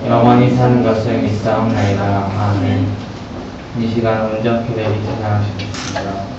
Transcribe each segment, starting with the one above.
영원히 사는 것을 믿사옵나이다. 아멘. 이 시간 온전히 내리 찬양하시겠습니다.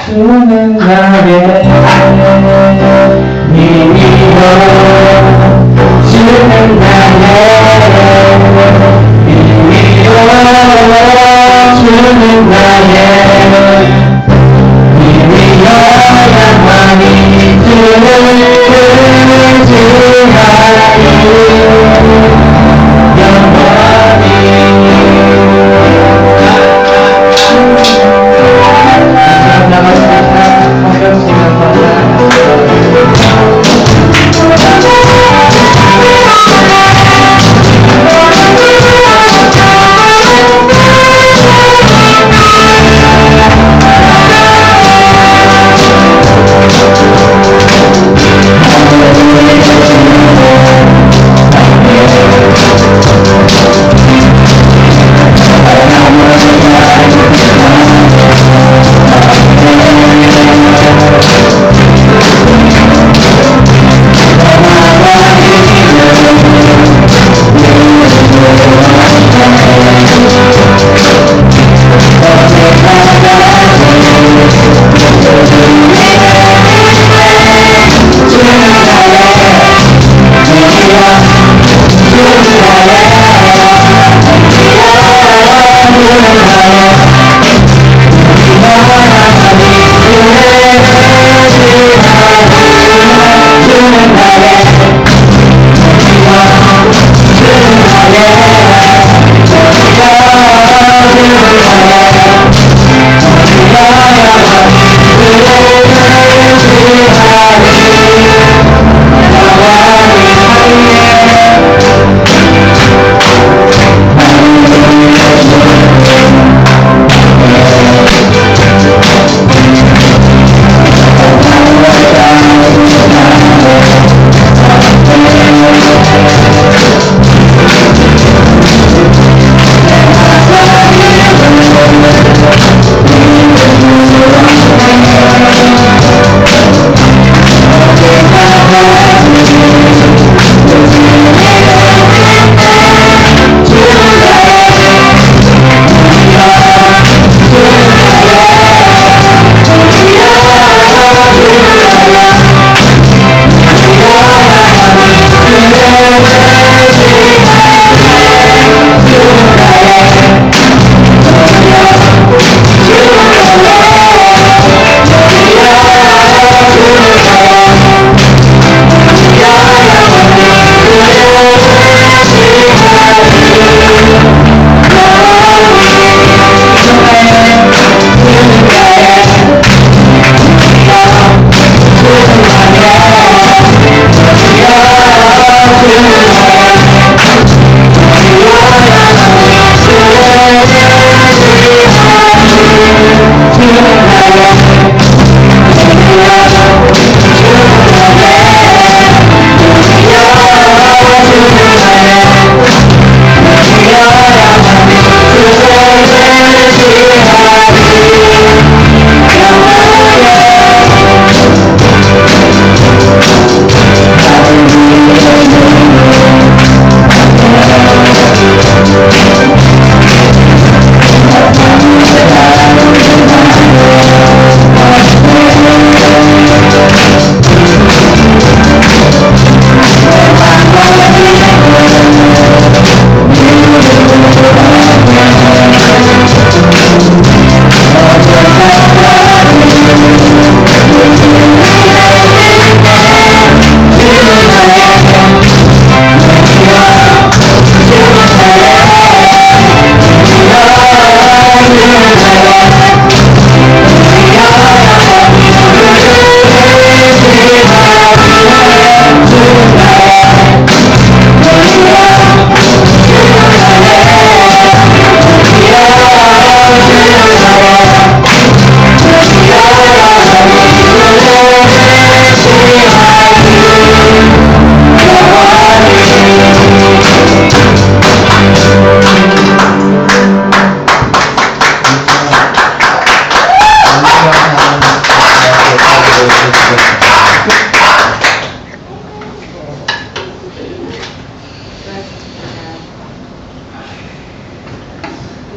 주는 나의 미미여 주는 나의 미미여 주는 나의 미미여 영원히 주를 의지하리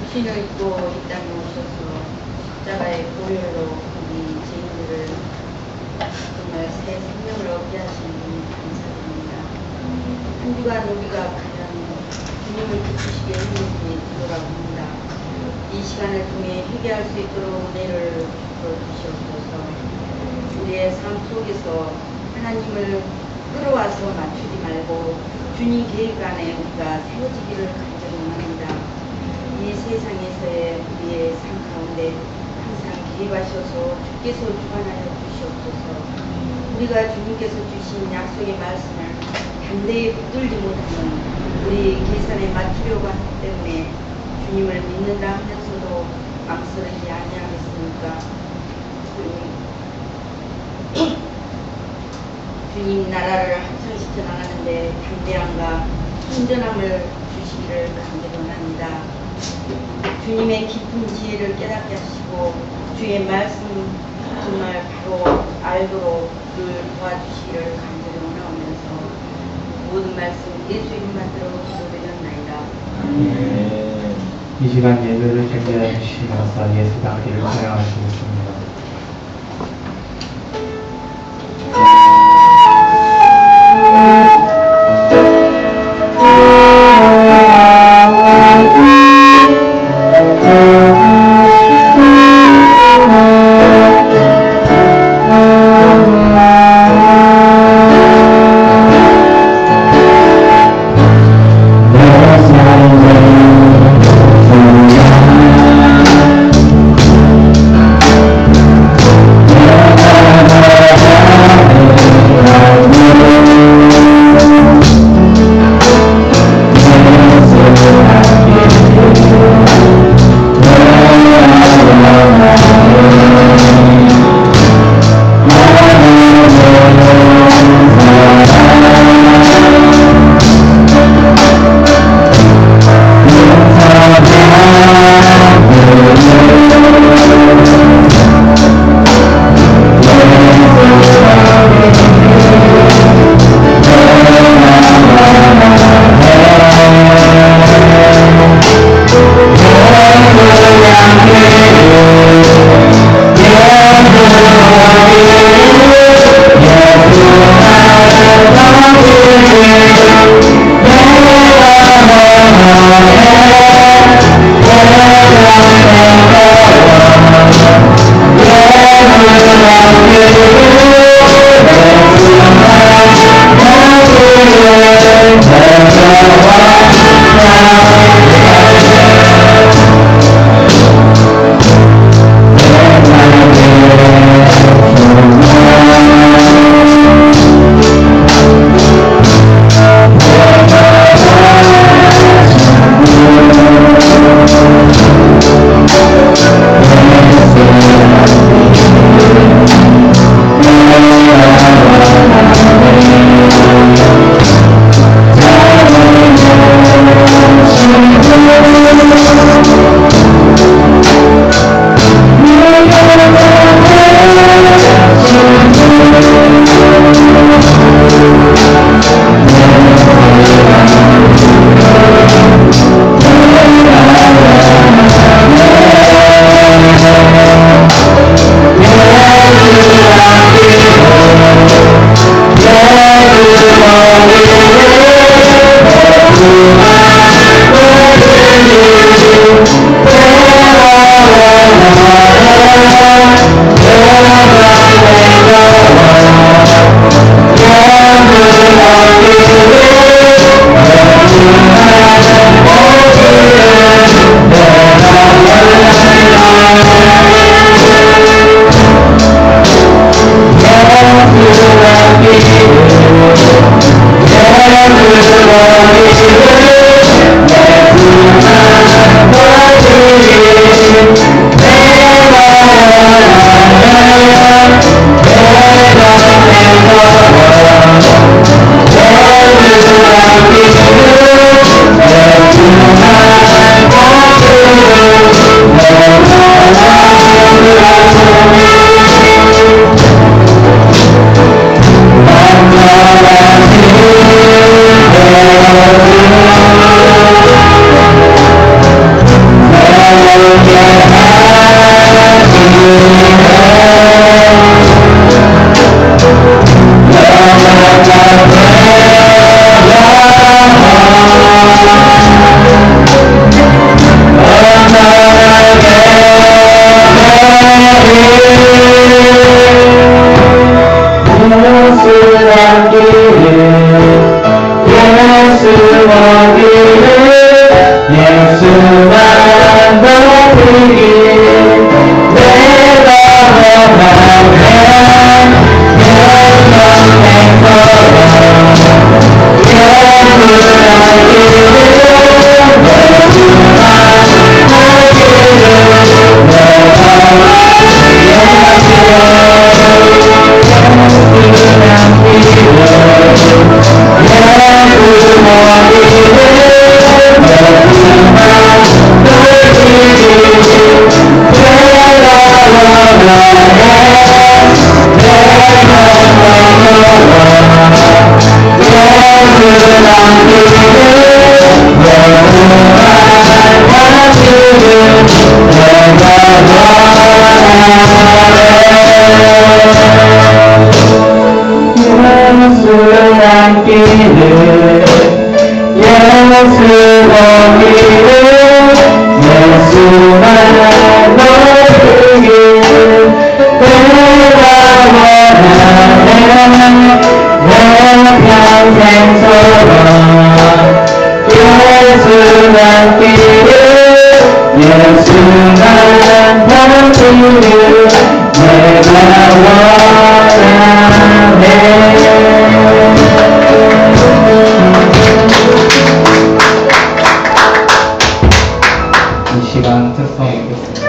육신을 입고 이 땅에 오셔서 십자가의 보혈로 우리 죄인들을 정말 새 생명을 얻게 하시니 감사드립니다. 한 주간 우리가 과연 주님을 기쁘시게 했는지 돌아봅니다. 이 시간을 통해 회개할 수 있도록 은혜를 주시옵소서. 우리의 삶 속에서 하나님을 끌어와서 맞추지 말고 주님 계획 안에 우리가 세워지기를 간절히 원합니다. 이 세상에서의 우리의 삶 가운데 항상 개입하셔서 주께서 주관하여 주시옵소서. 우리가 주님께서 주신 약속의 말씀을 담대히 붙들지 못하는 우리 계산에 맞추려고 하기 때문에 주님을 믿는다 하면서도 망설이지 아니하겠습니까? 주님 나라를 확장시켜 나가는데 담대함과 순전함을 주시기를 간절히 원합니다. 주님의 깊은 지혜를 깨닫게 하시고 주의 말씀 정말 바로 알도록 늘 도와주시기를 간절히 원하면서 모든 말씀 예수 이름만 들어 기도드렸나이다. 이 시간 예배를 준비해 주시면서 예수 닿기를 찬양하시겠습니다. 예수만 높이길 내가 원하네 영원행처럼 예수란 이름 예수만 하기를 내가 이 시간 특성이겠습니다.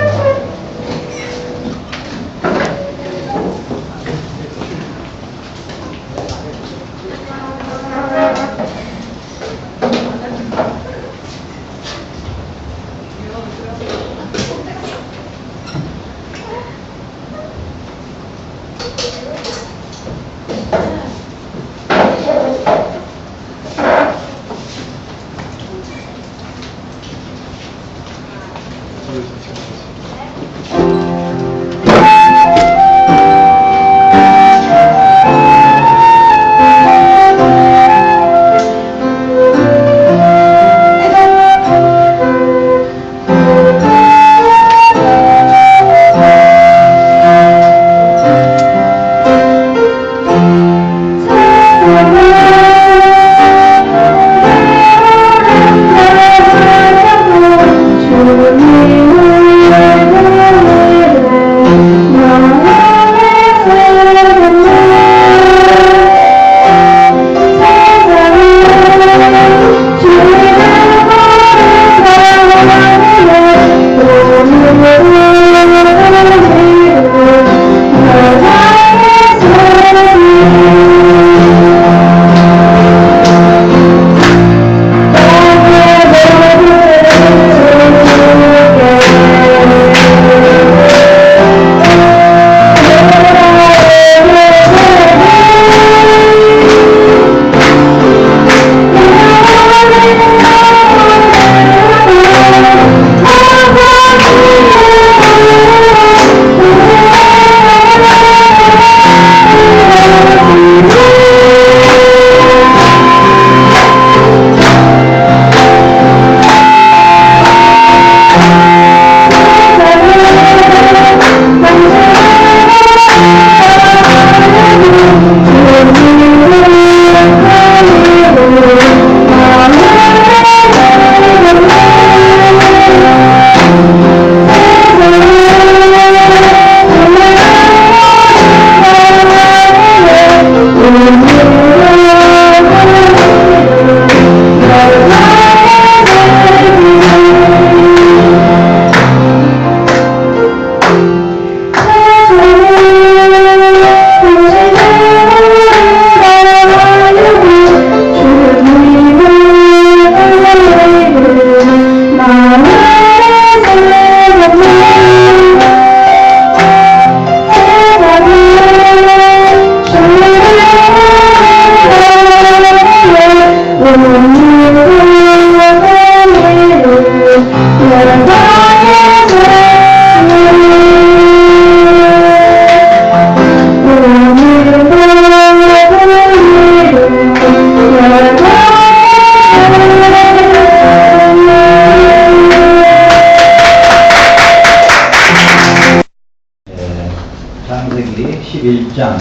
창세기 11장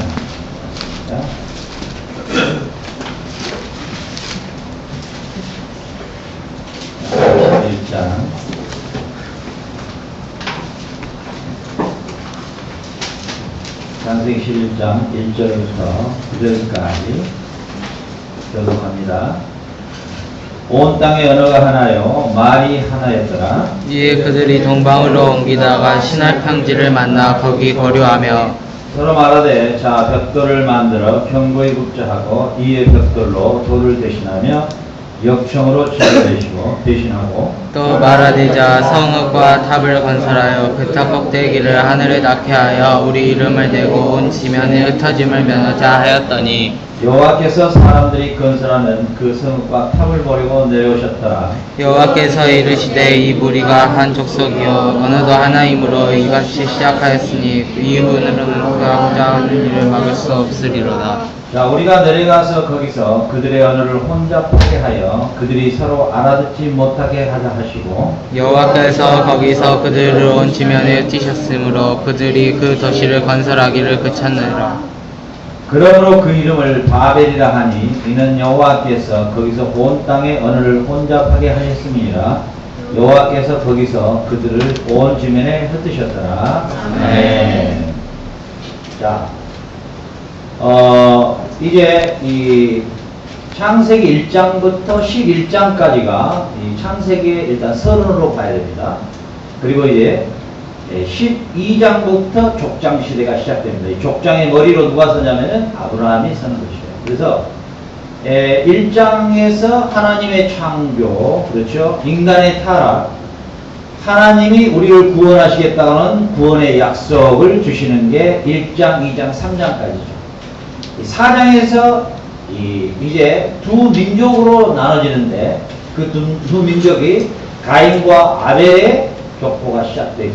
11장 창세기 11장 1절부터 9절까지 적용합니다. 온 땅의 언어가 하나요, 말이 하나였더라. 이에 그들이 동방으로 옮기다가 신할 평지를 만나 거기 거류하며 서로 말하되 자 벽돌을 만들어 견고히 굽자하고 이에 벽돌로 돌을 대신하며 역청으로 집을 대신하고 또 말하되 자 성읍과 탑을 건설하여 그 탑 꼭대기를 하늘에 닿게 하여 우리 이름을 대고 온 지면에 흩어짐을 면하자 하였더니 여호와께서 사람들이 건설하는 그 성읍과 탑을 버리고 내려오셨더라. 여호와께서 이르시되 이 무리가 한 족속이요 언어도 하나이므로 이같이 시작하였으니 그 이후로는 그가 하고자 하는 일을 막을 수 없으리로다. 자, 우리가 내려가서 거기서 그들의 언어를 혼잡하게 하여 그들이 서로 알아듣지 못하게 하자 하시고 여호와께서 거기서 그들을 온 지면에 띄셨으므로 그들이 그 도시를 건설하기를 그쳤느니라. 그러므로 그 이름을 바벨이라 하니 이는 여호와께서 거기서 온 땅의 언어를 혼잡하게 하셨음이니라. 여호와께서 거기서 그들을 온 지면에 흩으셨더라. 아멘. 자, 이제 이 창세기 1장부터 11장까지가 이 창세기의 일단 서론으로 봐야 됩니다. 그리고 이제 12장부터 족장 시대가 시작됩니다. 이 족장의 머리로 누가 서냐면은 아브라함이 서는 것이에요. 그래서 1장에서 하나님의 창조, 그렇죠? 인간의 타락, 하나님이 우리를 구원하시겠다는 구원의 약속을 주시는 게 1장, 2장, 3장까지죠. 4장에서 이제 두 민족으로 나눠지는데 그 두 민족이 가인과 아벨의 격포가 시작되죠.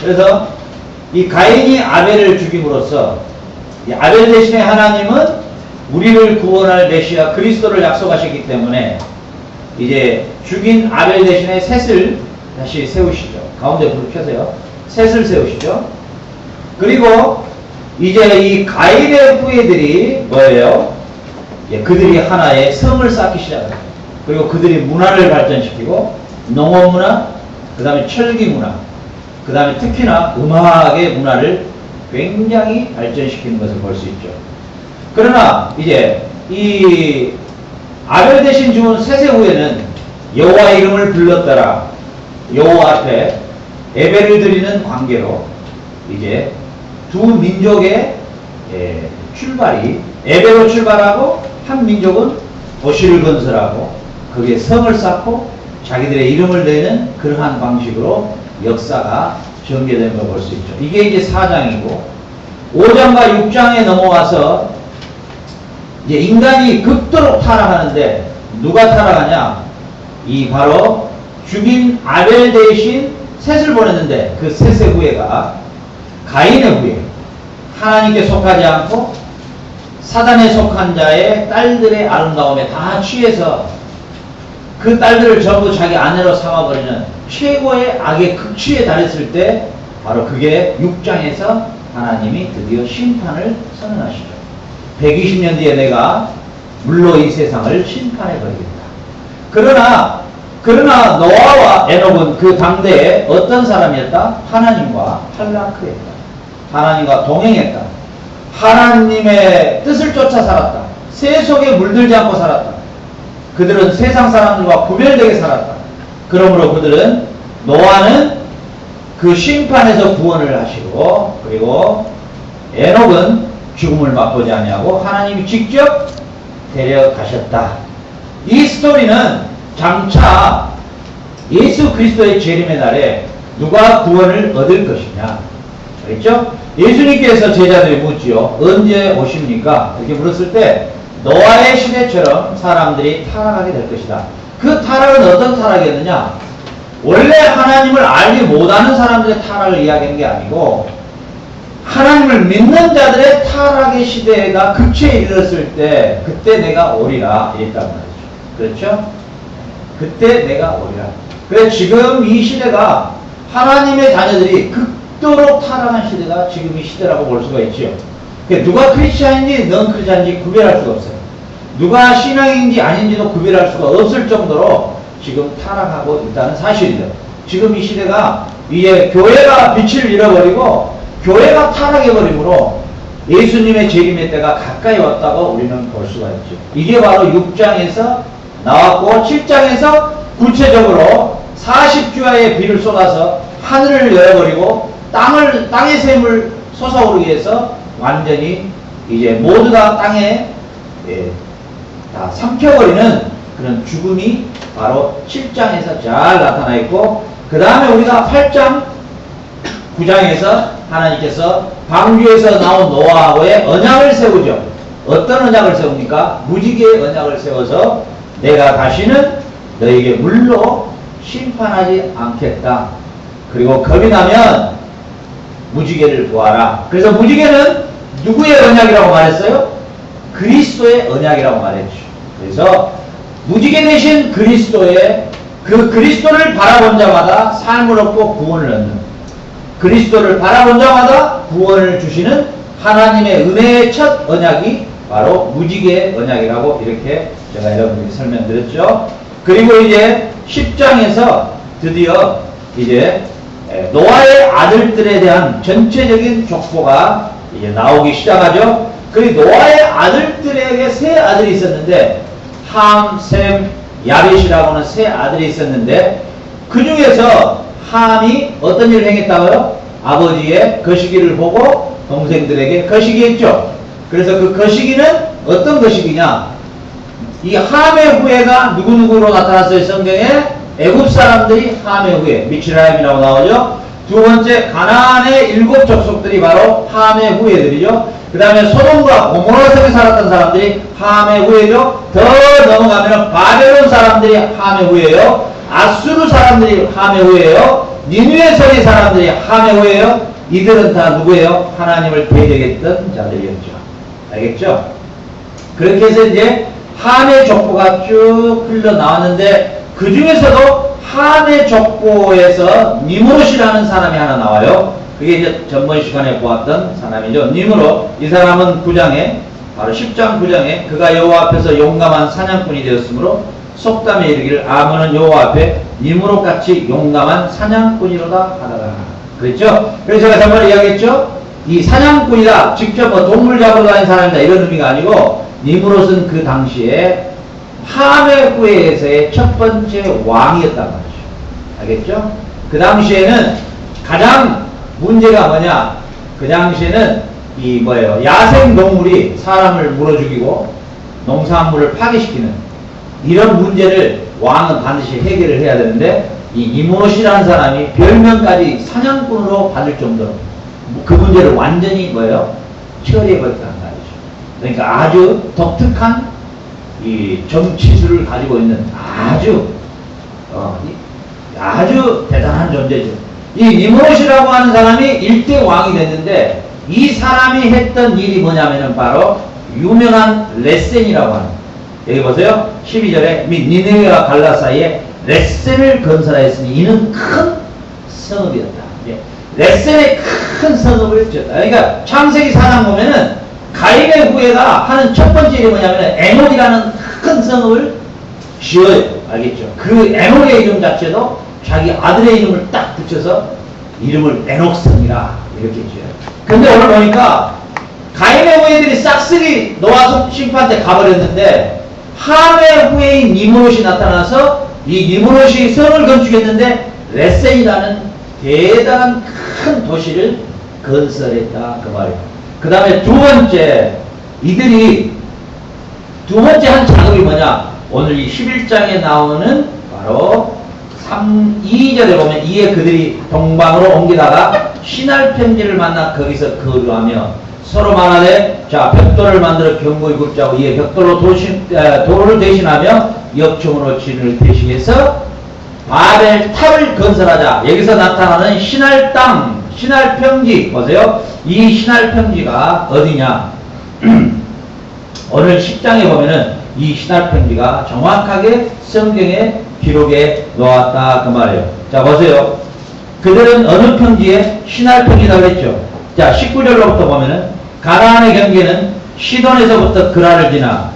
그래서 이 가인이 아벨을 죽임으로써 이 아벨 대신에 하나님은 우리를 구원할 메시아 그리스도를 약속하셨기 때문에 이제 죽인 아벨 대신에 셋을 다시 세우시죠. 가운데 불을 켜세요. 셋을 세우시죠. 그리고 이제 이 가인의 후예들이 뭐예요? 그들이 하나의 성을 쌓기 시작합니다. 그리고 그들이 문화를 발전시키고 농업 문화, 그 다음에 철기 문화, 그 다음에 특히나 음악의 문화를 굉장히 발전시키는 것을 볼 수 있죠. 그러나 이제 이 아벨 대신 죽은 셋의 후에는 여호와 이름을 불렀더라. 여호와 앞에 예배를 드리는 관계로 이제 두 민족의 출발이 예배로 출발하고 한 민족은 도시를 건설하고 거기에 성을 쌓고 자기들의 이름을 내는 그러한 방식으로 역사가 전개된 걸 볼 수 있죠. 이게 이제 4장이고 5장과 6장에 넘어와서 이제 인간이 극도로 타락하는데 누가 타락하냐? 이 바로 죽인 아벨 대신 셋을 보냈는데 그 셋의 후예가 가인의 후예, 하나님께 속하지 않고 사단에 속한 자의 딸들의 아름다움에 다 취해서 그 딸들을 전부 자기 아내로 삼아버리는 최고의 악의 극치에 달했을 때 바로 그게 6장에서 하나님이 드디어 심판을 선언하시죠. 120년 뒤에 내가 물로 이 세상을 심판해버리겠다. 그러나 노아와 에녹은 그 당대에 어떤 사람이었다? 하나님과 탈라크했다. 하나님과 동행했다. 하나님의 뜻을 쫓아 살았다. 새 속에 물들지 않고 살았다. 그들은 세상 사람들과 구별되게 살았다. 그러므로 그들은 노아는 그 심판에서 구원을 하시고 그리고 에녹은 죽음을 맛보지 아니하고 하나님이 직접 데려가셨다. 이 스토리는 장차 예수 그리스도의 재림의 날에 누가 구원을 얻을 것이냐. 그렇죠? 예수님께서 제자들이 묻지요. 언제 오십니까? 이렇게 물었을 때 노아의 시대처럼 사람들이 타락하게 될 것이다. 그 타락은 어떤 타락이었느냐? 원래 하나님을 알지 못하는 사람들의 타락을 이야기하는 게 아니고 하나님을 믿는 자들의 타락의 시대가 극치에 이르렀을 때 그때 내가 오리라 이랬단 말이죠. 그렇죠? 그때 내가 오리라. 그래서 지금 이 시대가 하나님의 자녀들이 극도로 타락한 시대가 지금 이 시대라고 볼 수가 있죠. 누가 크리스찬인지 넌 크리스찬인지 구별할 수가 없어요. 누가 신앙인지 아닌지도 구별할 수가 없을 정도로 지금 타락하고 있다는 사실이죠. 지금 이 시대가 이제 교회가 빛을 잃어버리고 교회가 타락해버리므로 예수님의 재림의 때가 가까이 왔다고 우리는 볼 수가 있죠. 이게 바로 6장에서 나왔고 7장에서 구체적으로 40주야의 비를 쏟아서 하늘을 열어버리고 땅의 샘을 솟아오르게 해서 완전히 이제 모두 다 땅에 다 삼켜버리는 그런 죽음이 바로 7장에서 잘 나타나 있고, 그 다음에 우리가 8장 9장에서 하나님께서 방주에서 나온 노아하고의 언약을 세우죠. 어떤 언약을 세웁니까? 무지개의 언약을 세워서 내가 다시는 너에게 물로 심판하지 않겠다. 그리고 겁이 나면 무지개를 보아라. 그래서 무지개는 누구의 언약이라고 말했어요? 그리스도의 언약이라고 말했죠. 그래서 무지개 대신 그리스도의 그 그리스도를 바라본 자마다 삶을 얻고 구원을 얻는, 그리스도를 바라본 자마다 구원을 주시는 하나님의 은혜의 첫 언약이 바로 무지개의 언약이라고 이렇게 제가 여러분에게 설명드렸죠. 그리고 이제 10장에서 드디어 이제 노아의 아들들에 대한 전체적인 족보가 이제 나오기 시작하죠. 그리고 노아의 아들들에게 세 아들이 있었는데, 함, 셈, 야벳이라고 하는 세 아들이 있었는데, 그 중에서 함이 어떤 일을 행했다고요? 아버지의 거시기를 보고 동생들에게 거시기했죠. 그래서 그 거시기는 어떤 거시기냐? 이 함의 후예가 누구누구로 나타났어요? 성경에 애굽 사람들이 함의 후예, 미츠라임이라고 나오죠. 두 번째, 가나안의 7 족속들이 바로 함의 후예들이죠. 그 다음에 소돔과 고모라 성에 살았던 사람들이 함의 후예죠. 더 넘어가면 바벨론 사람들이 함의 후예요. 아수르 사람들이 함의 후예요. 니느웨 성의 사람들이 함의 후예요. 이들은 다 누구예요? 하나님을 대적했던 자들이었죠. 알겠죠? 그렇게 해서 이제 함의 족보가 쭉 흘러나왔는데, 그 중에서도 함의 족보에서 니므롯이라는 사람이 하나 나와요. 그게 이제 전번 시간에 보았던 사람이죠. 니므롯. 이 사람은 9장에, 바로 10장 9장에 그가 여호와 앞에서 용감한 사냥꾼이 되었으므로 속담에 이르기를 아문은 여호와 앞에 니므롯같이 용감한 사냥꾼이로다 하다가 그랬죠. 그래서 제가 전번에 이야기했죠. 이 사냥꾼이다, 직접 뭐 동물 잡으러 다니는 사람이다, 이런 의미가 아니고, 니므롯은 그 당시에 함의 후예에서의 첫 번째 왕이었단 말이죠. 알겠죠? 그 당시에는 가장 문제가 뭐냐? 그 당시에는 이 뭐예요? 야생 동물이 사람을 물어 죽이고 농산물을 파괴시키는 이런 문제를 왕은 반드시 해결을 해야 되는데, 이 니므롯이라는 사람이 별명까지 사냥꾼으로 받을 정도로 그 문제를 완전히 뭐예요? 처리해버렸다는 말이죠. 그러니까 아주 독특한 이 정치술을 가지고 있는 아주 대단한 존재죠. 이 니므롯이라고 하는 사람이 일대 왕이 됐는데, 이 사람이 했던 일이 뭐냐면은 바로 유명한 레센이라고 하는, 여기 보세요. 12절에 및 니느웨와 갈라 사이에 레센을 건설하였으니 이는 큰 성읍이었다. 레센의 큰 성읍을 지었다. 그러니까 창세기 4장 보면은 가인의 후예가 하는 첫 번째 일이 뭐냐면 에녹이라는 큰 성읍을 지어요. 알겠죠? 그 에녹의 이름 자체도 자기 아들의 이름을 딱 붙여서 이름을 에녹성이라 이렇게 지어요. 근데 오늘 보니까 가인의 후예들이 싹쓸이 노아 심판 때 가버렸는데, 함의 후예인 니므롯이 나타나서 이 니므롯이 성을 건축했는데 레센이라는 대단한 큰 도시를 건설했다, 그 말이에요. 그 다음에 두 번째, 이들이 두 번째 한 작업이 뭐냐? 오늘 이 11장에 나오는 바로 2절에 보면, 이에 그들이 동방으로 옮기다가 시날 평지를 만나 거기서 거류하며 서로 말하되, 자, 벽돌을 만들어 견고히 굽자고. 이에 벽돌로 도를 대신하며 역청으로 진을 대신해서 바벨 탑을 건설하자. 여기서 나타나는 시날 땅, 시날 평지 보세요. 이 시날 평지가 어디냐? 오늘 10장에 보면은 이 시날 평지가 정확하게 성경의 기록에 놓았다, 그 말이에요. 자, 보세요. 그들은 어느 평지에 시날 평지라고 했죠. 자, 19절로부터 보면은 가나안의 경계는 시돈에서부터 그라를 지나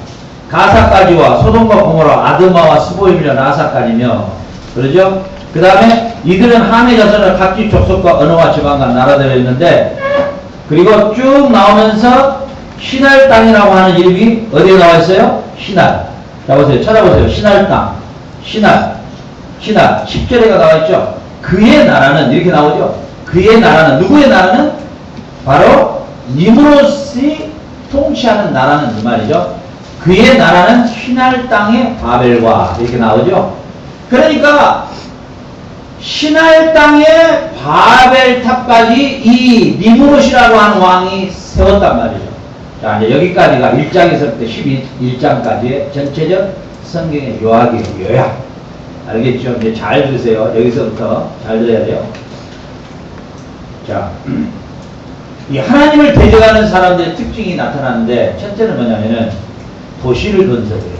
가사까지와 소돔과 고모라, 아드마와 스보임이라 라사까지며, 그러죠? 그 다음에 이들은 함의 자손을 각지 족속과 언어와 지방과 나라들이었는데, 그리고 쭉 나오면서 신할 땅이라고 하는 이름이 어디에 나와 있어요? 신할. 자, 보세요. 찾아보세요. 신할 땅. 신할. 10절에가 나와 있죠? 그의 나라는, 이렇게 나오죠? 그의 나라는, 누구의 나라는? 바로 니무롯이 통치하는 나라는 이 말이죠. 그의 나라는 신할 땅의 바벨과, 이렇게 나오죠? 그러니까, 신할 땅의 바벨탑까지 이 니무롯이라고 하는 왕이 세웠단 말이죠. 자, 이제 여기까지가 1장에서부터 11장까지의 전체적 성경의 요약이에요. 요약. 알겠죠? 이제 잘 들으세요. 여기서부터 잘 들어야 돼요. 자, 이 하나님을 대적하는 사람들의 특징이 나타나는데, 첫째는 뭐냐면은 도시를 건설해요.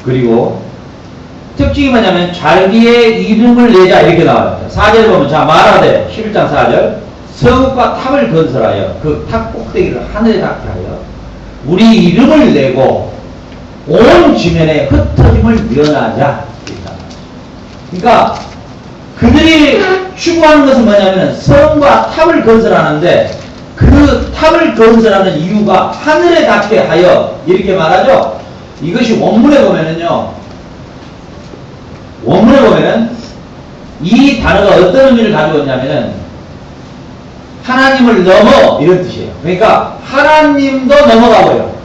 그리고 특징이 뭐냐면 자기의 이름을 내자, 이렇게 나와요. 4절 보면, 자, 말하되 11장 4절 성읍과 탑을 건설하여 그 탑 꼭대기를 하늘에 닿게 하여 우리 이름을 내고 온 지면에 흩어짐을 면하자. 그러니까 그들이 추구하는 것은 뭐냐면 성과 탑을 건설하는데, 그 탑을 건설하는 이유가 하늘에 닿게 하여, 이렇게 말하죠. 이것이 원문에 보면은요, 원문에 보면은 이 단어가 어떤 의미를 가지고 있냐면은 하나님을 넘어, 이런 뜻이에요. 그러니까 하나님도 넘어가고요.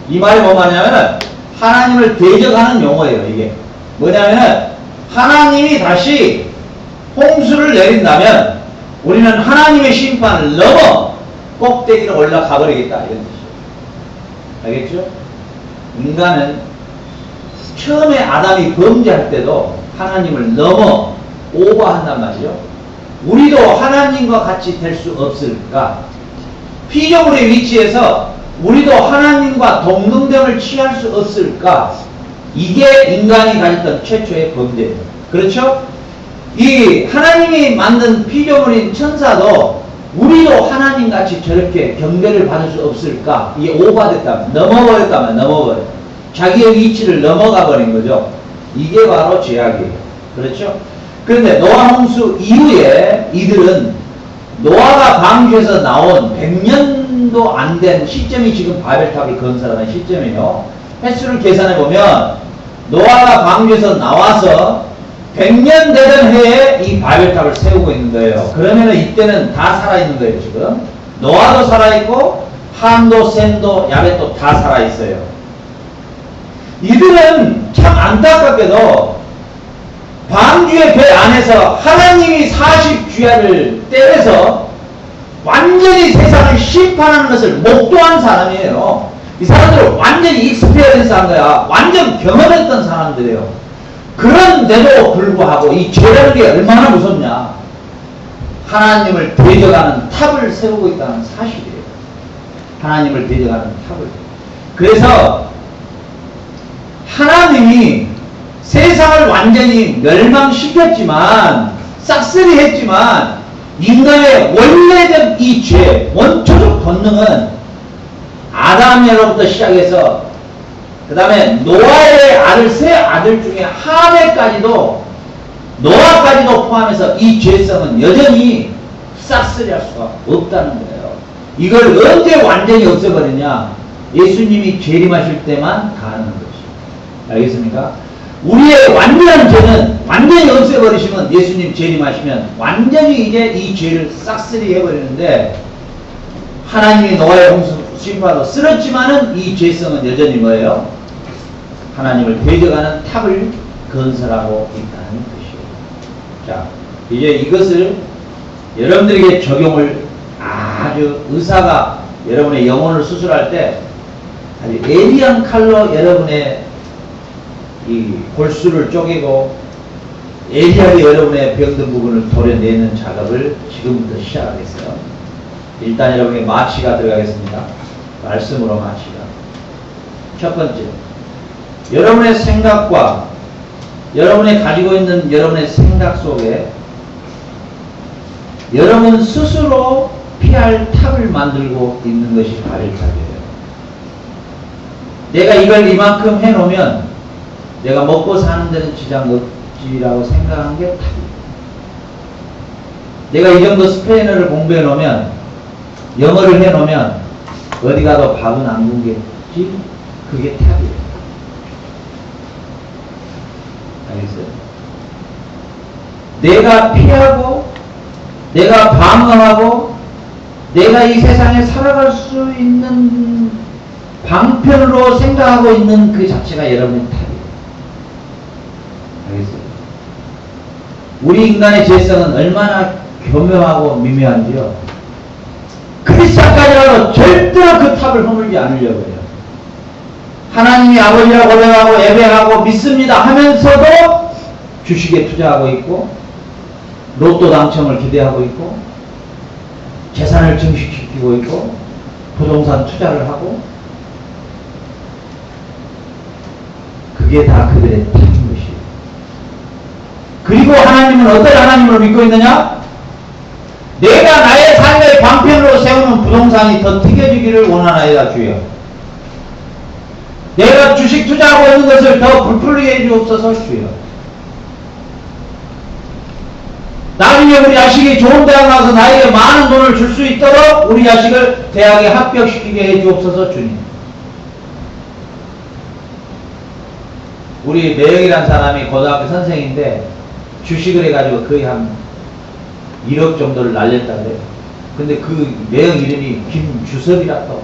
이 말이 뭐 말이냐면은 하나님을 대적하는 용어예요. 이게 뭐냐면은 하나님이 다시 홍수를 내린다면 우리는 하나님의 심판을 넘어 꼭대기로 올라가 버리겠다, 이런 뜻이에요. 알겠죠? 인간은 처음에 아담이 범죄할 때도 하나님을 넘어 오버한단 말이죠. 우리도 하나님과 같이 될 수 없을까? 피조물의 위치에서 우리도 하나님과 동등됨을 취할 수 없을까? 이게 인간이 가졌던 최초의 범죄예요. 그렇죠? 이 하나님이 만든 피조물인 천사도 우리도 하나님같이 저렇게 경배를 받을 수 없을까? 이게 오버됐다면, 넘어버렸다면 넘어버려. 자기의 위치를 넘어가 버린 거죠. 이게 바로 죄악이에요. 그렇죠? 그런데 노아 홍수 이후에 이들은 노아가 방주에서 나온 100년도 안 된 시점이 지금 바벨탑을 건설하는 시점이에요. 횟수를 계산해 보면 노아가 방주에서 나와서 100년 되던 해에 이 바벨탑을 세우고 있는 거예요. 그러면은 이때는 다 살아있는 거예요, 지금. 노아도 살아있고, 함도, 셈도, 야벳도 다 살아있어요. 이들은 참 안타깝게도 방주의 배 안에서 하나님이 40주야를 때려서 완전히 세상을 심판하는 것을 목도한 사람이에요. 이 사람들은 완전히 익스페리언스 한 거야. 완전 경험했던 사람들이에요. 그런데도 불구하고 이 죄라는 게 얼마나 무섭냐. 하나님을 대적하는 탑을 세우고 있다는 사실이에요. 하나님을 대적하는 탑을. 그래서 하나님이 세상을 완전히 멸망시켰지만, 싹쓸이 했지만, 인간의 원래적 이 죄, 원초적 본능은 아담에로부터 시작해서 그 다음에 노아의 아들, 세 아들 중에 하멜까지도, 노아까지도 포함해서 이 죄성은 여전히 싹쓸이 할 수가 없다는 거예요. 이걸 언제 완전히 없애버리냐? 예수님이 재림하실 때만 가능한 것이죠. 알겠습니까? 우리의 완전한 죄는 완전히 없애버리시면, 예수님 재림하시면 완전히 이제 이 죄를 싹쓸이 해버리는데, 하나님이 노아의 홍수 심판으로 쓰러지만은 이 죄성은 여전히 뭐예요? 하나님을 대적하는 탑을 건설하고 있다는 것이에요. 자, 이제 이것을 여러분들에게 적용을, 아주 의사가 여러분의 영혼을 수술할 때 아주 예리한 칼로 여러분의 이 골수를 쪼개고 예리하게 여러분의 병든 부분을 도려내는 작업을 지금부터 시작하겠어요. 일단 여러분의 마취가 들어가겠습니다. 말씀으로 마취가. 첫 번째, 여러분의 생각과 여러분의 가지고 있는 여러분의 생각 속에 여러분 스스로 피할 탑을 만들고 있는 것이 바벨탑이에요. 내가 이걸 이만큼 해놓으면 내가 먹고 사는 데는 지장 없지라고 생각하는 게 탑이에요. 내가 이 정도 스페인어를 공부해 놓으면 영어를 해놓으면 어디 가도 밥은 안 굶겠지? 그게 탑이에요. 알겠어요? 내가 피하고 내가 방어하고 내가 이 세상에 살아갈 수 있는 방편으로 생각하고 있는 그 자체가 여러분의 탑이에요. 알겠어요? 우리 인간의 죄성은 얼마나 교묘하고 미묘한지요. 크리스찬까지라도 절대로 그 탑을 허물지 않으려고 해요. 하나님이 아버지라고 고백하고 예배하고 믿습니다 하면서도 주식에 투자하고 있고 로또 당첨을 기대하고 있고 재산을 증식시키고 있고 부동산 투자를 하고 그게 다 그들의 탑인 것이에요. 그리고 하나님은 어떤 하나님을 믿고 있느냐? 내가 나의 삶의 방편으로 세우는 부동산이 더 튀겨지기를 원하나이다 주여. 내가 주식 투자하고 있는 것을 더 부풀리게 해주옵소서 주여. 나중에 우리 자식이 좋은 대학 나와서 나에게 많은 돈을 줄 수 있도록 우리 자식을 대학에 합격시키게 해주옵소서 주님. 우리 매영이라는 사람이 고등학교 선생인데 주식을 해가지고 거의 한 1억 정도를 날렸다 그래요. 근데 그 매영 이름이 김주섭이라고.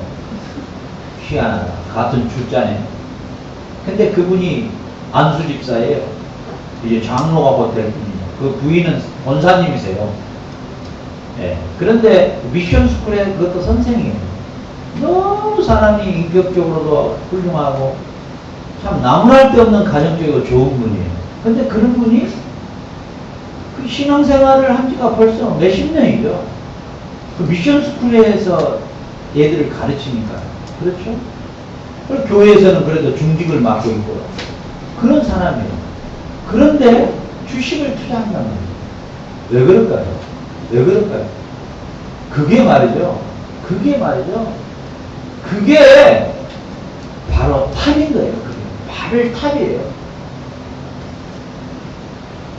희한하다. 같은 주자네. 근데 그분이 안수집사예요. 이제 장로가 호텔 분이에요. 그 부인은 권사님이세요. 예. 그런데 미션스쿨에 그것도 선생이에요. 너무 사람이 인격적으로도 훌륭하고 참 나무랄 데 없는 가정적이고 좋은 분이에요. 근데 그런 분이 그 신앙생활을 한 지가 벌써 몇십 년이죠. 그 미션스쿨에서 애들을 가르치니까. 그렇죠? 그리고 교회에서는 그래도 중직을 맡고 있고 그런 사람이에요. 그런데 주식을 투자한단 말이에요. 왜 그럴까요? 왜 그럴까요? 그게 말이죠. 그게 바로 탑인 거예요. 그게 바벨탑이에요.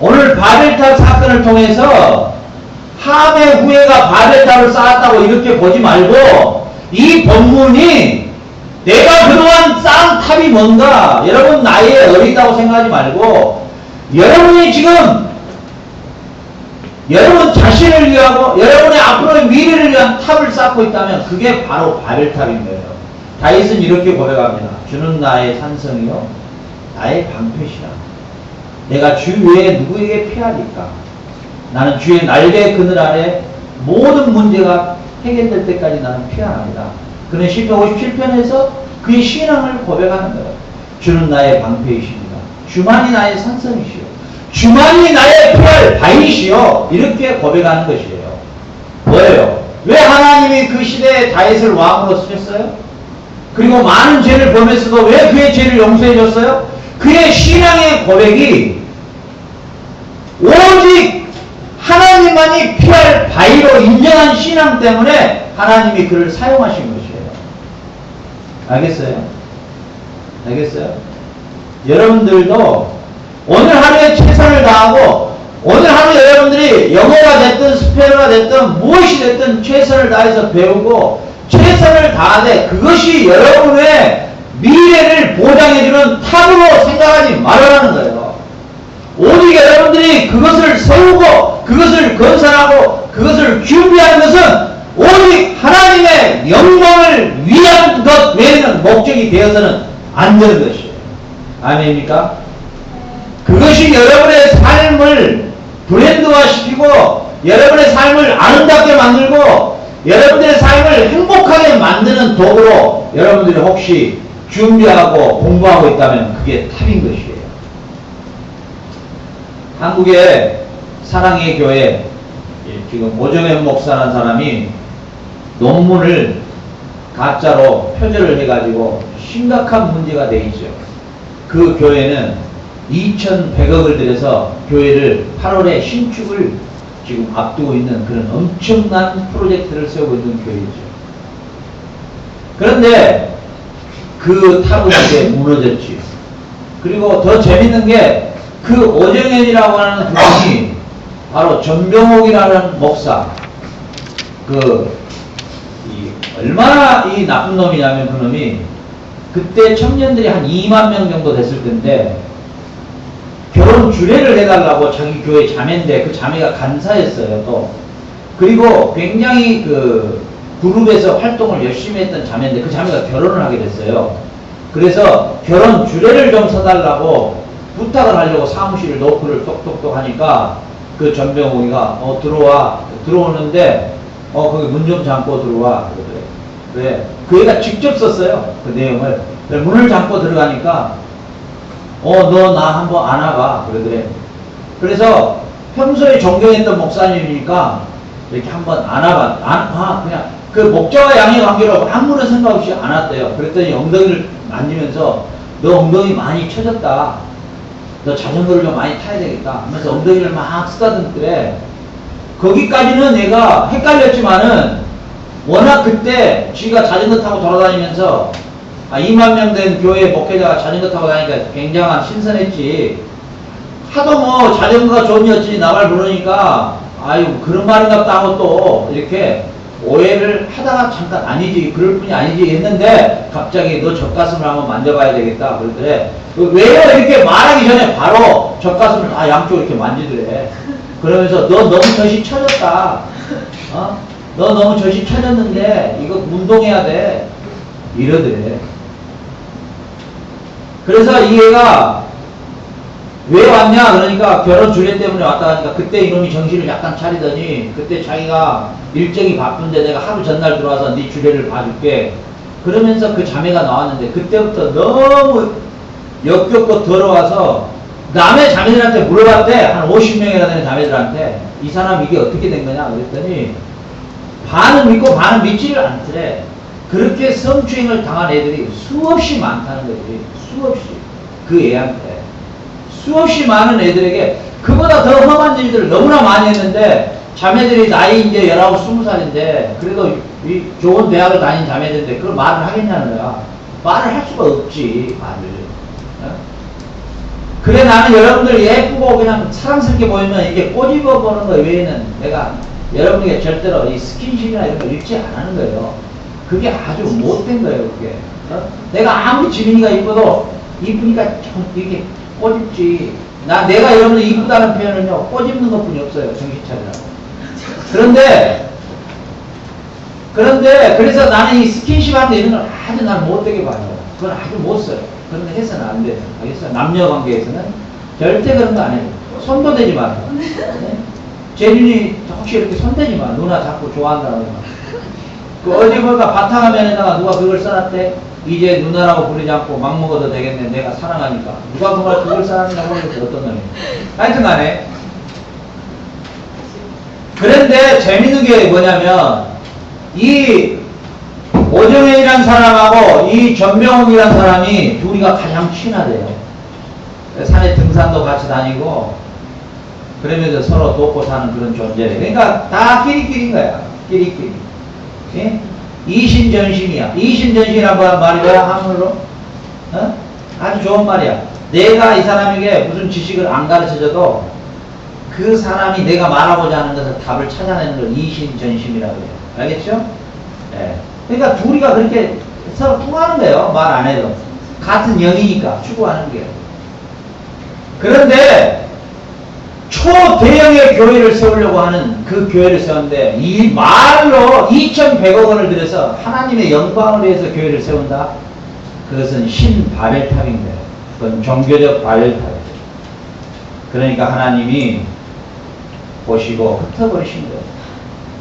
오늘 바벨탑 사건을 통해서 함의 후예가 바벨탑을 쌓았다고 이렇게 보지 말고 이 본문이 내가 그동안 쌓은 탑이 뭔가 여러분 나이에 어리다고 생각하지 말고 여러분이 지금 여러분 자신을 위하고 여러분의 앞으로의 미래를 위한 탑을 쌓고 있다면 그게 바로 바벨탑인 거예요. 다윗은 이렇게 고백합니다. 주는 나의 산성이요 나의 방패시라. 내가 주 외에 누구에게 피하리까? 나는 주의 날개 그늘 아래 모든 문제가 해결될 때까지 나는 피하나이다. 그는 시편 57편에서 그의 신앙을 고백하는 거예요. 주는 나의 방패이십니다. 주만이 나의 산성이시오. 주만이 나의 피할 바위시오. 이렇게 고백하는 것이에요. 뭐예요? 왜 하나님이 그 시대에 다윗을 왕으로 쓰셨어요? 그리고 많은 죄를 범했어도 왜 그의 죄를 용서해 줬어요? 그의 신앙의 고백이 오직 하나님만이 피할 바위로 인정한 신앙 때문에 하나님이 그를 사용하신 것이에요. 알겠어요? 알겠어요? 여러분들도 오늘 하루에 최선을 다하고 오늘 하루 여러분들이 영어가 됐든 스페인어가 됐든 무엇이 됐든 최선을 다해서 배우고 최선을 다하되 그것이 여러분의 미래를 보장해주는 탑으로 생각하지 말아라는 거예요. 오직 여러분들이 그것을 세우고 그것을 건설하고 그것을 준비하는 것은 오직 하나님의 영광을 위한 것 외에는 목적이 되어서는 안 되는 것이에요. 아멘입니까? 그것이 여러분의 삶을 브랜드화시키고 여러분의 삶을 아름답게 만들고 여러분들의 삶을 행복하게 만드는 도구로 여러분들이 혹시 준비하고 공부하고 있다면 그게 탑인 것이에요. 한국의 사랑의 교회 지금 오정현 목사라는 사람이 논문을 가짜로 표절을 해가지고 심각한 문제가 돼 있죠. 그 교회는 2,100억을 들여서 교회를 8월에 신축을 지금 앞두고 있는 그런 엄청난 프로젝트를 세우고 있는 교회죠. 그런데 그 탑은 이제 무너졌지. 그리고 더 재밌는 게 그 오정현이라고 하는 분이 바로 전병옥이라는 목사, 그 얼마나 이 나쁜 놈이냐면 그 놈이 그때 청년들이 한 2만 명 정도 됐을 텐데 결혼 주례를 해달라고 자기 교회 자매인데 그 자매가 간사였어요 또. 그리고 굉장히 그 그룹에서 활동을 열심히 했던 자매인데 그 자매가 결혼을 하게 됐어요. 그래서 결혼 주례를 좀 서달라고 부탁을 하려고 사무실 노크를 똑똑똑 하니까 그 전병욱이가 들어와. 들어오는데 거기 문 좀 잠고 들어와. 그러더래. 왜? 그 애가 직접 썼어요. 그 내용을. 문을 잠고 들어가니까 너 나 한번 안아봐. 그러더래. 그래서 평소에 존경했던 목사님이니까 이렇게 한번 안아봐. 그냥 그 목자와 양의 관계로 아무런 생각 없이 안았대요. 그랬더니 엉덩이를 만지면서 너 엉덩이 많이 처졌다. 너 자전거를 좀 많이 타야 되겠다. 하면서 엉덩이를 막 쓰다듬더래. 거기까지는 내가 헷갈렸지만은 워낙 그때 지가 자전거 타고 돌아다니면서 2만 명 된 교회 목회자가 자전거 타고 다니니까 굉장한 신선했지. 하도 뭐 자전거가 좋은 여친이 나 말 부르니까 아유 그런 말인갑다 하고 또 이렇게 오해를 하다가 잠깐 아니지 그럴 뿐이 아니지 했는데 갑자기 너 젖가슴을 한번 만져봐야 되겠다 그러더래. 왜요? 이렇게 말하기 전에 바로 젖가슴을 양쪽으로 이렇게 만지더래. 그러면서 너 너무 젖이 처졌다. 너 너무 젖이 처졌는데 이거 운동해야 돼. 이러더래. 그래서 이 애가 왜 왔냐 그러니까 결혼 주례 때문에 왔다 하니까 그때 이놈이 정신을 약간 차리더니 그때 자기가 일정이 바쁜데 내가 하루 전날 들어와서 네 주례를 봐줄게 그러면서 그 자매가 나왔는데 그때부터 너무 역겹고 더러워서 남의 자매들한테 물어봤대. 한 50명이나 되는 자매들한테 이 사람 이게 어떻게 된 거냐 그랬더니 반은 믿고 반은 믿지를 않더래. 그렇게 성추행을 당한 애들이 수없이 많다는 거지. 수없이. 그 애한테. 수없이 많은 애들에게 그보다 더 험한 일들을 너무나 많이 했는데 자매들이 나이 이제 19, 20살인데 그래도 이 좋은 대학을 다닌 자매들인데 그걸 말을 하겠냐는 거야. 말을 할 수가 없지. 말을. 그래 나는 여러분들 예쁘고 그냥 사랑스럽게 보이면 이게 꼬집어 보는 거 외에는 내가 여러분에게 절대로 이 스킨십이나 이런 거 읽지 않는 거예요. 그게 아주 못된 거예요. 그게. 내가 아무리 지민이가 이뻐도 이쁘니까 좀 이렇게 꼬집지. 내가 여러분들 이쁘다는 표현은요, 꼬집는 것 뿐이 없어요. 정신 차리라고. 그런데, 그래서 나는 이 스킨십한테 이런 걸 아주 난 못되게 봐요. 그건 아주 못 써요. 그런 거 해서는 안 돼요. 알겠어요? 남녀 관계에서는 절대 그런 거 안 해요. 손도 대지 마세요. 네? 재준이 혹시 이렇게 손대지 마. 누나 자꾸 좋아한다고. 그 어디 보니까 바탕화면에다가 누가 그걸 써놨대? 이제 누나라고 부르지 않고 막 먹어도 되겠네. 내가 사랑하니까. 누가 그걸 써놨는가 모르겠어. 어떤 놈이. 하여튼 간에. 그런데 재밌는 게 뭐냐면, 이 오정현이란 사람하고 이 전병욱이란 사람이 둘이가 가장 친하대요. 산에 등산도 같이 다니고, 그러면서 서로 돕고 사는 그런 존재래. 그러니까 다 끼리끼리인 거야. 끼리끼리. 예? 이신전심이야. 이신전심이란 말이 뭐야? 한글로? 아주 좋은 말이야. 내가 이 사람에게 무슨 지식을 안 가르쳐줘도 그 사람이 내가 말하고자 하는 것을 답을 찾아내는 걸 이신전심이라고 해요. 알겠죠? 예. 그러니까 둘이가 그렇게 서로 통하는 거예요. 말 안 해도. 같은 영이니까 추구하는 게. 그런데 초대형의 교회를 세우려고 하는 그 교회를 세웠는데 이 말로 2,100억 원을 들여서 하나님의 영광을 위해서 교회를 세운다? 그것은 신바벨탑인 거예요. 그건 종교적 바벨탑이에요. 그러니까 하나님이 보시고 흩어버리신 거예요.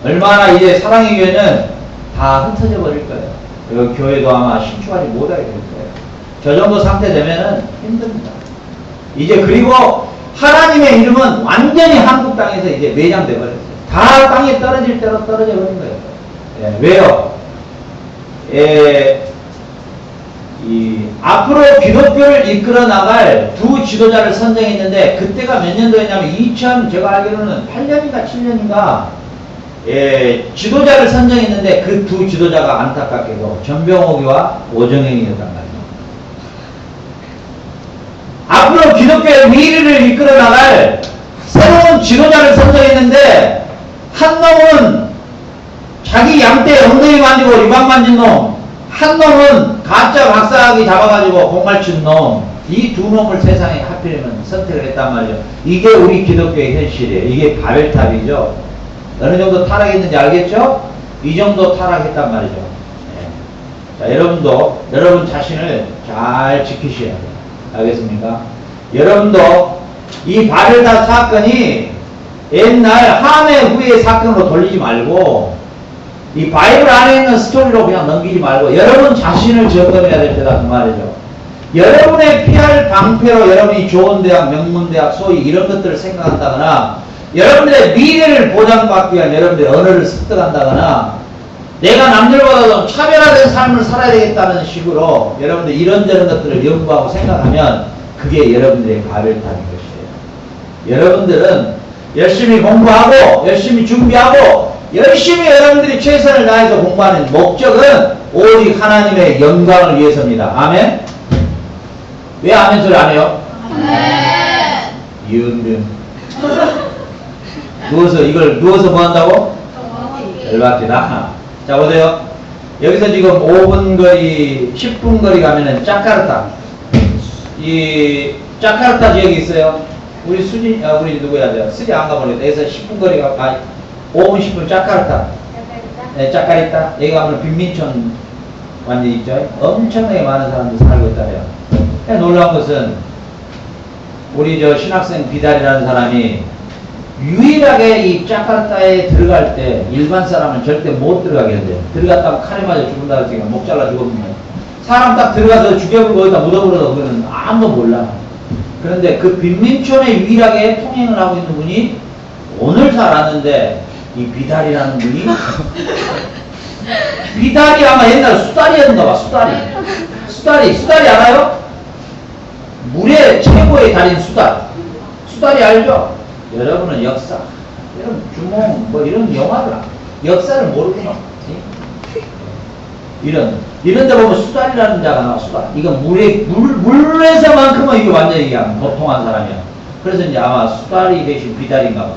얼마나 이제 사랑의 교회는 다 흩어져 버릴 거예요. 그리고 교회도 아마 신축하지 못하게 될 거예요. 저 정도 상태 되면은 힘듭니다. 이제 그리고 하나님의 이름은 완전히 한국 땅에서 이제 매장돼 버렸어요. 다 땅에 떨어질 대로 떨어져 버린 거예요. 예, 왜요? 앞으로 기독교를 이끌어 나갈 두 지도자를 선정했는데 그때가 몇 년도였냐면 제가 알기로는 8년인가 7년인가 지도자를 선정했는데 그 두 지도자가 안타깝게도 전병옥이와 오정현이었단 말이에요. 앞으로 기독교의 미래를 이끌어 나갈 새로운 지도자를 선정했는데 한 놈은 자기 양떼 엉덩이 만지고 유방 만진 놈, 한 놈은 가짜 박사학위 잡아가지고 공갈친 놈, 이 두 놈을 세상에 하필이면 선택을 했단 말이죠. 이게 우리 기독교의 현실이에요. 이게 바벨탑이죠. 어느 정도 타락했는지 알겠죠? 이 정도 타락했단 말이죠. 네. 자, 여러분도 여러분 자신을 잘 지키셔야 돼요. 알겠습니까? 여러분도 이 바벨탑 사건이 옛날 함의 후의 사건으로 돌리지 말고 이 바이블 안에 있는 스토리로 그냥 넘기지 말고 여러분 자신을 점검해야 될 때다 그 말이죠. 여러분의 피할 방패로 여러분이 좋은 대학, 명문대학, 소위 이런 것들을 생각한다거나 여러분들의 미래를 보장받기 위한 여러분들의 언어를 습득한다거나 내가 남들보다도 차별화된 삶을 살아야 되겠다는 식으로 여러분들 이런저런 것들을 연구하고 생각하면 그게 여러분들의 바벨탑인 것이에요. 여러분들은 열심히 공부하고 열심히 준비하고 열심히 여러분들이 최선을 다해서 공부하는 목적은 오직 하나님의 영광을 위해서입니다. 아멘? 왜 아멘 소리 안 해요? 아멘. 이은변 누워서 뭐 한다고? 열받기다. 자 보세요. 여기서 지금 5분 거리 10분 거리 가면은 자카르타, 이 자카르타 지역이 있어요. 우리 우리 누구야 저 수지 안 가보니까 여기서 10분 거리가 5분 10분 자카르타. 네, 자카르타. 여기 가면 빈민촌 완전 있죠. 엄청나게 많은 사람들이 살고 있다래요. 놀라운 것은 우리 저 신학생 비달이라는 사람이 유일하게 이 자카르타에 들어갈 때 일반 사람은 절대 못 들어가게 한대요. 들어갔다가 칼에 맞아 죽는다 그랬으니까 목 잘라 죽었거든요. 사람 딱 들어가서 죽여버리고 거기다 묻어버려도 그거는 아무도 몰라. 그런데 그 빈민촌에 유일하게 통행을 하고 있는 분이 오늘 다 알았는데 이 비달이라는 분이 비달이 아마 옛날 수달이었는가 봐. 수달이 알아요? 물의 최고의 달인 수달이 알죠? 여러분은 역사, 이런 주몽, 뭐 이런 영화를 역사를 모르구나. 이런 데 보면 수달이라는 자가 나와. 수달. 이건 물에서만큼은 이게 완전히 그냥 보통한 사람이야. 그래서 이제 아마 수달이 대신 비달인가 봐.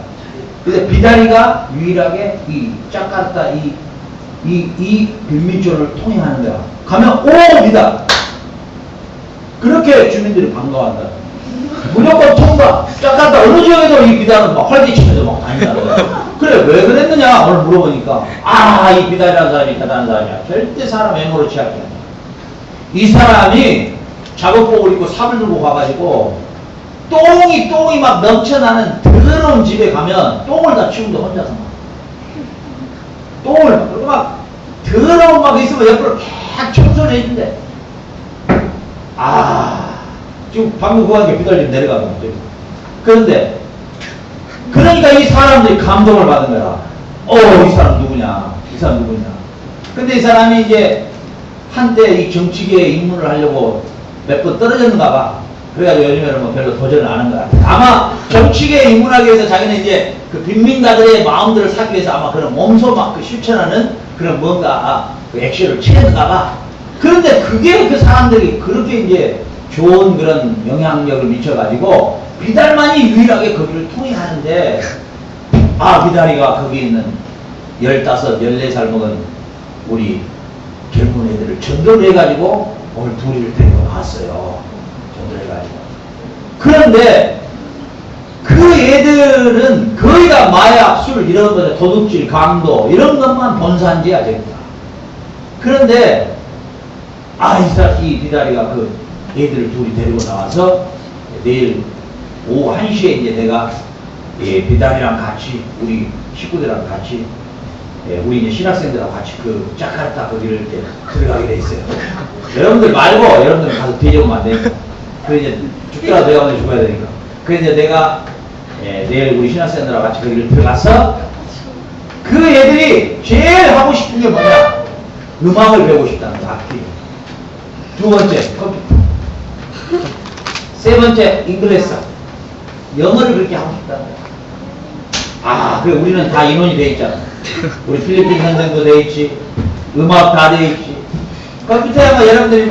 근데 비달이가 유일하게 이 자카르타 이 빈민촌을 통행하는 거야. 가면 오 비달. 그렇게 주민들이 반가워한다. 무조건 통과. 자카르타 어느 지역에도 이 비달은 막 활기치면서 막 다닌다는 거야. 그래 왜 그랬느냐 오늘 물어보니까 이 비달이라는 사람이 대단한 사람이야. 절대 사람 외모로 취하지 않아. 이 사람이 작업복을 입고 삽을 들고 가가지고 똥이 막 넘쳐나는 더러운 집에 가면 똥을 다 치운다 혼자서 막. 똥을 그리고 막 더러운 막 있으면 옆으로 쫙 청소를 해준대. 지금 방금 그거 하니까 비달님 내려가는 거죠. 그런데 그러니까 이 사람들이 감동을 받은 거야. 이 사람 누구냐? 근데 이 사람이 이제 한때 이 정치계에 입문을 하려고 몇 번 떨어졌는가 봐. 그래가지고 요즘에는 뭐 별로 도전을 안 하는 거야. 아마 정치계에 입문하기 위해서 자기는 이제 그 빈민가들의 마음들을 사기 위해서 아마 그런 몸소 막 그 실천하는 그런 뭔가 그 액션을 취했는가 봐. 그런데 그게 그 사람들이 그렇게 이제 좋은 그런 영향력을 미쳐가지고 비달만이 유일하게 거기를 통행하는데 비달이가 거기 있는 15, 14살 먹은 우리 젊은 애들을 전도를 해가지고 오늘 둘이를 데리고 나왔어요. 전도를 해가지고. 그런데 그 애들은 거의 다 마약, 술 이런 거 도둑질, 강도 이런 것만 본산지야 됩니다. 그런데 이 비달이가 그 애들을 둘이 데리고 나와서 내일 오후 1시에 이제 내가 비달이랑 같이 우리 식구들이랑 같이 우리 이제 신학생들하고 같이 그 자카르타 거기를 이제 들어가게 돼 있어요. 여러분들 말고 여러분들 가서 뒤져보면 안 되니까. 그 이제 죽더라도 내가 먼저 죽어야 되니까. 그래서 이제 내가 내일 우리 신학생들하고 같이 거기를 들어가서 그 애들이 제일 하고 싶은 게 뭐냐? 음악을 배우고 싶다는 거, 악기. 두 번째, 컴퓨터. 세 번째, 잉글리스. 영어를 그렇게 하고 싶다는 거야. 그래, 우리는 다 인원이 돼 있잖아. 우리 필리핀 현장도 돼 있지. 음악 다 돼 있지. 컴퓨터야, 여러분들이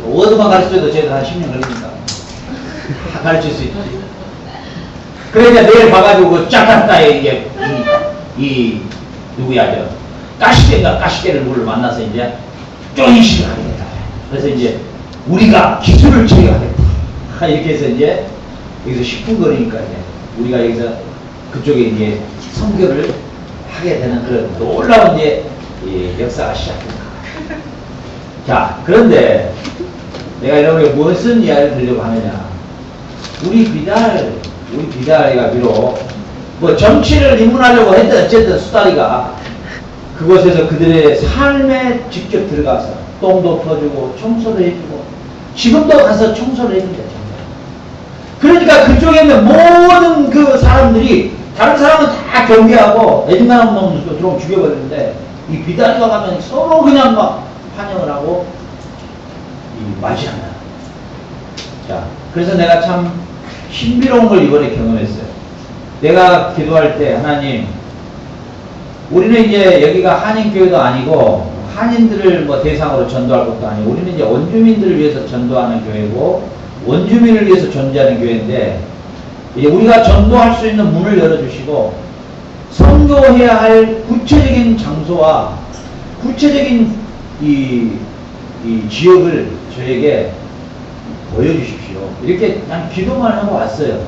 워드만 가르쳐도 쟤도 한 10년 걸리니까. 다 가르칠 수 있지. 그래, 이제 내일 봐가지고, 그 자카르타에 이제, 누구야, 가시게인가 가시게를 누구를 만나서 이제 쪼이식을 하겠다. 그래서 이제 우리가 기술을 처리하겠다. 이렇게 해서 이제 여기서 10분 거리니까 이제 우리가 여기서 그쪽에 이제 선교를 하게 되는 그런 놀라운 이제 역사가 시작됩니다. 자, 그런데 내가 여러분에게 무슨 이야기를 드리려고 하느냐. 우리 비다리가 비록 뭐 정치를 입문하려고 했든 어쨌든 수다리가 그곳에서 그들의 삶에 직접 들어가서 똥도 퍼주고 청소도 해주고 지금도 가서 청소를 해준다. 그러니까 그쪽에 있는 모든 그 사람들이 다른 사람은 다 경계하고 애증나는 놈 들어오면 죽여버리는데 이 비다리가 가면 서로 그냥 막 환영을 하고 맞이한다. 자, 그래서 내가 참 신비로운 걸 이번에 경험했어요. 내가 기도할 때 하나님, 우리는 이제 여기가 한인교회도 아니고 한인들을 뭐 대상으로 전도할 것도 아니고 우리는 이제 원주민들을 위해서 전도하는 교회고 원주민을 위해서 존재하는 교회인데 이제 우리가 전도할 수 있는 문을 열어주시고 선교해야 할 구체적인 장소와 구체적인 이 지역을 저에게 보여주십시오. 이렇게 난 기도만 하고 왔어요.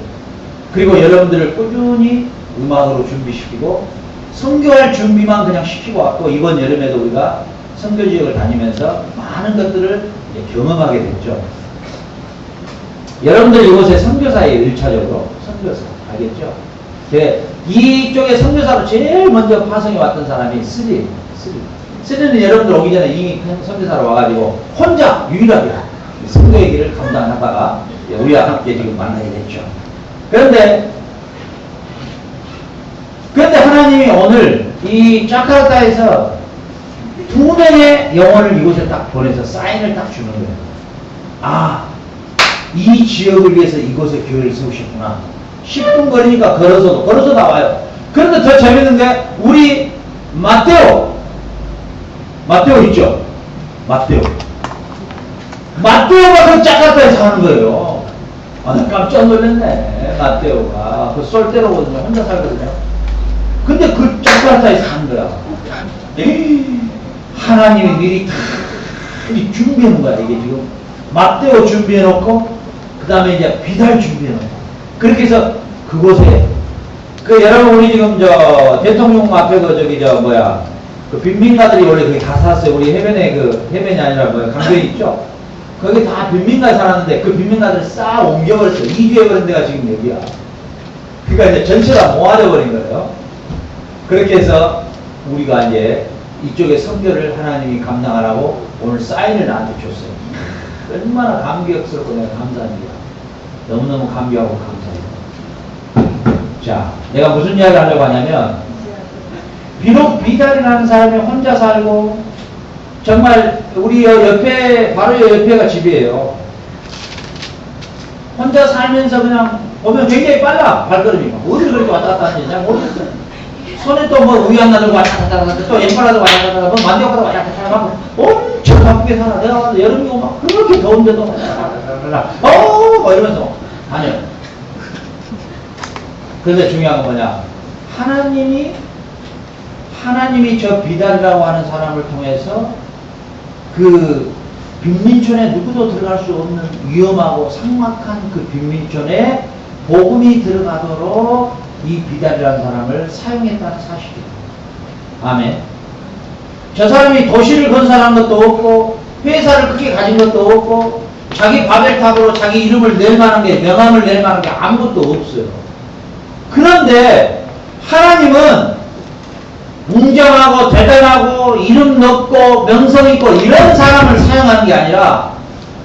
그리고 여러분들을 꾸준히 음악으로 준비시키고 선교할 준비만 그냥 시키고 왔고 이번 여름에도 우리가 선교 지역을 다니면서 많은 것들을 이제 경험하게 됐죠. 여러분들 이곳에 선교사에 1차적으로 선교사 알겠죠? 이쪽에 선교사로 제일 먼저 파송해 왔던 사람이 쓰리는 여러분들 오기 전에 이미 선교사로 와가지고 혼자 유일하게 선교의 길을 감당하다가 우리와 함께 지금 만나게 됐죠. 그런데 하나님이 오늘 이 자카르타에서 2명의 영혼을 이곳에 딱 보내서 사인을 딱 주는 거예요. 아, 이 지역을 위해서 이곳에 교회를 세우셨구나. 10분 거리니까 걸어서 나와요. 그런데 더 재밌는 게 우리 마테오 있죠? 마테오가 그 자카르타에 사는 거예요. 아, 나 깜짝 놀랐네. 마테오가 그 솔테로거든요. 혼자 살거든요. 근데 그 자카르타에 사는 거야. 하나님이 미리 다 준비해놓은 거야. 이게 지금 마테오 준비해놓고 그 다음에 이제 비달 준비해놓고 그렇게 해서 그곳에 여러분 우리 지금 대통령 앞에 그 빈민가들이 원래 거기 다 살았어요. 우리 해변이 아니라 강변이 있죠. 거기 다 빈민가 살았는데 그 빈민가들 싹 옮겨버렸어요. 이주해버린 데가 지금 여기야. 그러니까 이제 전체 다 모아져버린 거예요. 그렇게 해서 우리가 이제 이쪽에 선교를 하나님이 감당하라고 오늘 사인을 나한테 줬어요. 얼마나 감격스럽고 내가 감사합니다. 너무너무 감격하고 감사해요. 자, 내가 무슨 이야기를 하려고 하냐면 비록 비달이라는 사람이 혼자 살고 정말 우리 옆에 바로 옆에가 집이에요. 혼자 살면서 그냥 보면 굉장히 빨라. 발걸음이 어디를 그렇게 왔다 갔다 하는지 잘 모르겠어요. 손에 또 뭐 우유 하나 들고 왔다 갔다 하고 또 엠파라도 왔다 갔다 하고 만두하고 왔다 갔다 하고 엄청 바쁘게 살아. 내가 와서 여름이고 막 그렇게 더운데도 뭐 이러면서 다녀요. 그런데 중요한 건 뭐냐? 하나님이 저 비달이라고 하는 사람을 통해서 그 빈민촌에 누구도 들어갈 수 없는 위험하고 삭막한 그 빈민촌에 복음이 들어가도록 이 비달이라는 사람을 사용했다는 사실이에요. 아멘. 저 사람이 도시를 건설한 것도 없고 회사를 크게 가진 것도 없고 자기 바벨탑으로 자기 이름을 낼 만한 게 명함을 낼 만한 게 아무것도 없어요. 그런데 하나님은 웅장하고 대단하고 이름 높고 명성 있고 이런 사람을 사용하는 게 아니라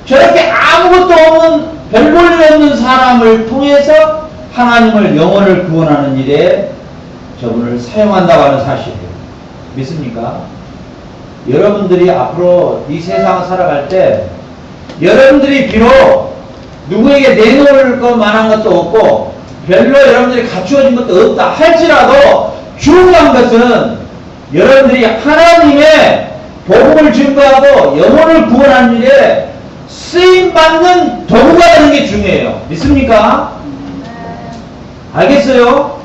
저렇게 아무것도 없는 별 볼 일 없는 사람을 통해서 하나님을 영혼을 구원하는 일에 저분을 사용한다고 하는 사실이에요. 믿습니까? 여러분들이 앞으로 이 세상을 살아갈 때 여러분들이 비록 누구에게 내놓을 것만한 것도 없고 별로 여러분들이 갖추어진 것도 없다 할지라도 중요한 것은 여러분들이 하나님의 복음을 증거하고 영혼을 구원하는 일에 쓰임받는 도구가 되는 게 중요해요. 믿습니까? 알겠어요?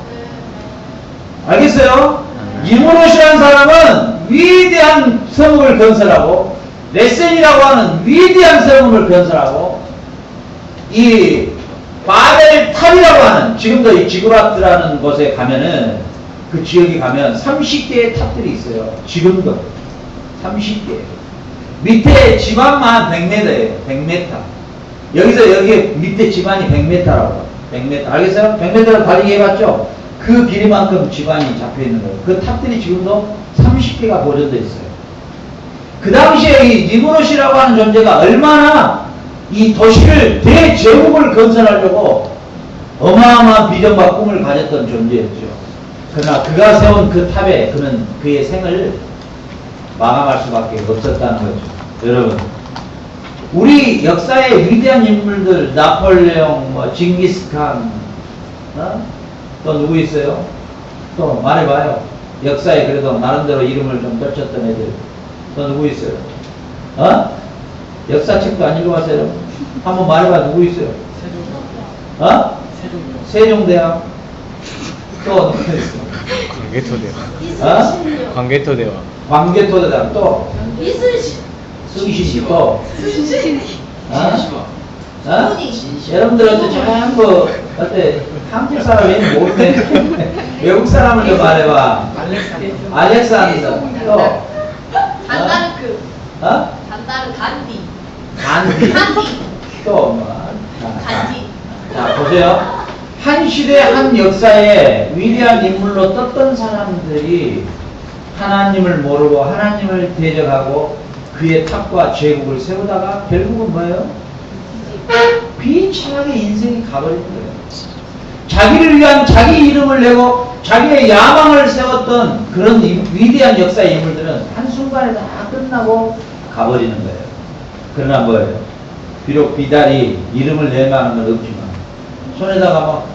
알겠어요? 이무롯이라는 사람은 위대한 성읍을 건설하고 레센이라고 하는 위대한 성읍을 건설하고 이 바벨탑이라고 하는 지금도 이 지구라트라는 곳에 가면은 그 지역에 가면 30개의 탑들이 있어요. 지금도 30개. 밑에 집안만 100m예요. 100m. 여기서 여기 밑에 집안이 100m라고. 100m. 알겠어요? 100m로 달리기 해봤죠? 그 길이만큼 집안이 잡혀 있는 거예요. 그 탑들이 지금도 30개가 보존되어 있어요. 그 당시에 이 니무롯이라고 하는 존재가 얼마나 이 도시를 대제국을 건설하려고 어마어마한 비전과 꿈을 가졌던 존재였죠. 그러나 그가 세운 그 탑에 그는 그의 생을 마감할 수밖에 없었다는 거죠. 여러분, 우리 역사의 위대한 인물들 나폴레옹, 뭐 징기스칸, 또 누구 있어요? 또 말해봐요. 역사에 그래도 나름대로 이름을 좀 떨쳤던 애들 또 누구 있어요? 역사책도 안 읽어봤어요? 한번 말해봐. 누구 있어요? 세종대왕. 또 누구 있어? 광개토대왕. 광개토대왕. 광개토대왕. 또 승신이. 또 여러분들한테 전부 어때? 한국 사람이 모르네. 외국 사람을 좀 말해봐. 알렉산더. 또 잔다르크. 어? 잔다르 간디. 간디. 또 뭐? 간디. 자, 보세요. 한 시대 한 역사에 위대한 인물로 떴던 사람들이 하나님을 모르고 하나님을 대적하고 그의 탑과 제국을 세우다가 결국은 뭐예요? 비참하게 인생이 가버린 거예요. 자기를 위한 자기 이름을 내고 자기의 야망을 세웠던 그런 위대한 역사의 인물들은 한순간에 다 끝나고 가버리는 거예요. 그러나 뭐예요? 비록 비달이 이름을 내만한 건 없지만 손에다가 막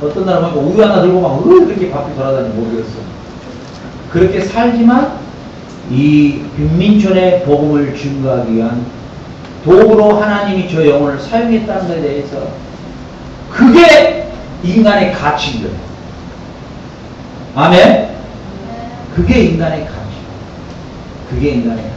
어떤 날 보니까 우유 하나 들고 막 그렇게 바삐 돌아다니는 모르겠어. 그렇게 살지만 이 빈민촌의 복음을 증거하기 위한 도구로 하나님이 저 영혼을 사용했다는 것에 대해서 그게 인간의 가치인 거예요. 아멘? 그게 인간의 가치. 그게 인간의 가치.